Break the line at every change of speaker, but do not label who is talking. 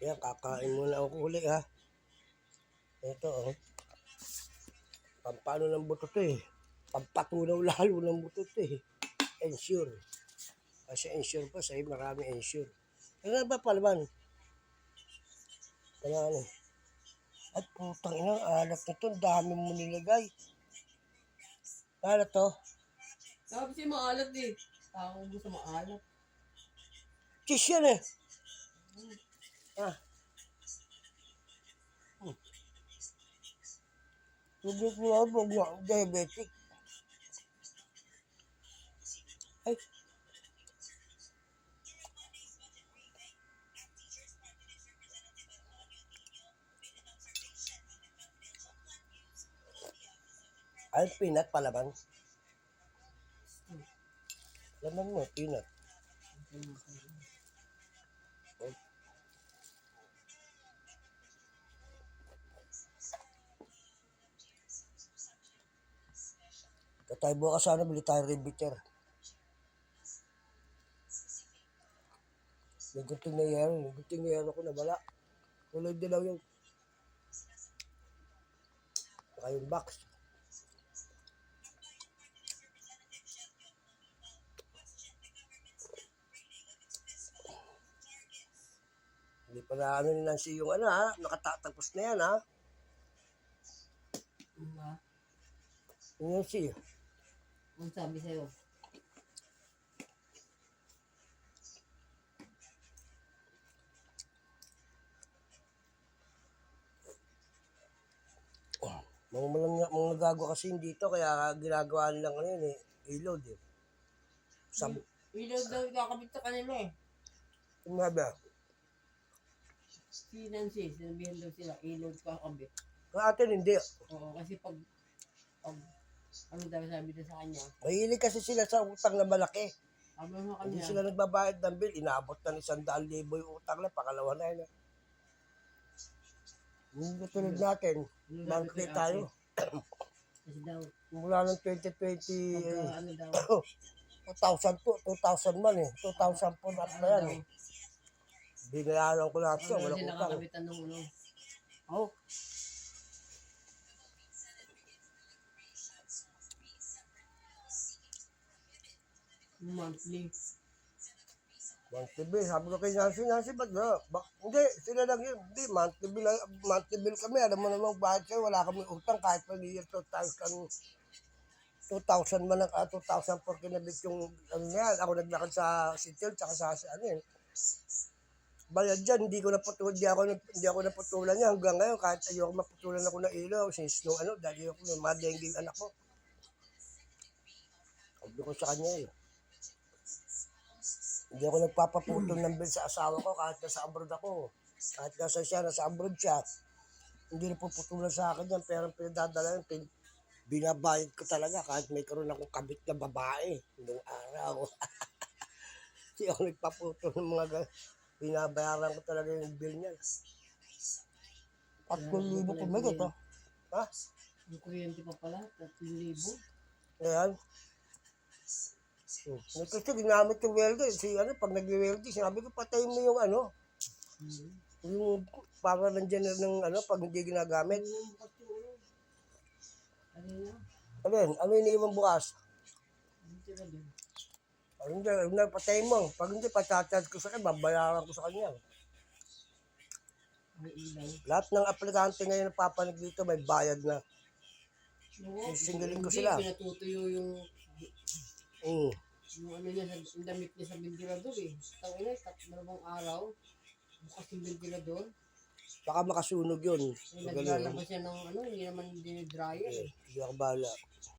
Yan, kakain muna ako uli ha. Ito oh. Pampano ng buto to eh. Pampatunaw lalo ng buto to eh. Ensure. Kasi ensure pa sa'yo, marami ensure. Ano ba palaman? Ano? At putang ina, alat nito. Ang dami mo nilagay. Alat to?
Sabi siya maalat eh. Tao gusto maalat.
Cheese yan eh. Ah. Tugit mo ako, diabetic. Ay. Ay, peanut palaman. Laman mo, peanut. Katay bukas sana, bili tayo rebiter. May gunting na yan ako nabala. Tuloy din lang yung saka yung box. Hindi pa na ano ni Nancy yung ano ha, nakatatagpos na yan ha. Yung Nancy.
Ang sabi sa'yo?
Mga nagago kasi dito, kaya ginagawa nilang ano yun eh, ilod eh.
Ilod daw ikakabit sa kanila eh.
Yung mga ba?
Si Nancy, sinabihan daw sila, ilod kakabit.
Kaya atin hindi.
Oo, kasi pag ano daw sabi na sa kanya?
Mahilig kasi sila sa utang na malaki.
Sabi mo sa
Hindi
kanya.
sila nagbabayad ng bill, inaabot na 100,000 yung utang na, pakalawa na yun. Hindi tulad natin, monthly tayo.
Kasi daw,
Mula ng 2020,
ano daw,
2000 man eh. 2000 po na yan eh. Binayaran ko lahat siya,
ano
walang
sila
utang.
kakabitan ng ulo.
Oh.
Monthly.
Monthly bill. Sabi ko kay Nancy, ba't na? Hindi, sila lang yun. Hindi, monthly bill kami. Alam mo naman, bakit kayo, wala kami utang kahit pa year 2000 man ang 2004 kinabit yung ano yan. Ako naglakad sa City tsaka sa ano yun. Bayad dyan, hindi ako naputulan niya hanggang ngayon kahit ayoko maputulan ako ng ilaw since nung ano, dahil ako may madengue anak ko. Sabi ko sa kanya eh. Hindi ako nagpapaputol ng bill sa asawa ko kahit nasa abroad ako. Kahit nasa abroad siya. Hindi na puputulan sa akin yan. Pero pinadadala yun, binabayad ko talaga kahit may karoon akong kabit na babae noong araw. Hindi ako nagpaputol ng mga binabayaran ko talaga yung bill niya. 3,000 kumigit ha. Ha?
Yung kuryente pa pala, 3,000.
Ayan. Kasi ginamit yung welder. Pag nag-welder, sinabi ko patayin mo yung ano. Yung power nandiyan ng ano, pag hindi ginagamit. Ano iniiwan bukas? Hindi, patayin mo. Pag hindi, patacharge ko sa kanya, babayaran ko sa kanya. Lahat ng aplikante ngayon na papanig dito, may bayad na. Singilin ko sila.
Hindi, pinatutuyo yung ano niya, yung damit niya sa ventilador eh. Tangina, 2 araw, bukas yung ventilador.
Baka makasunog yun.
Naglalabas siya ng ano, hindi naman dinidryer eh.
Hindi ako bahala.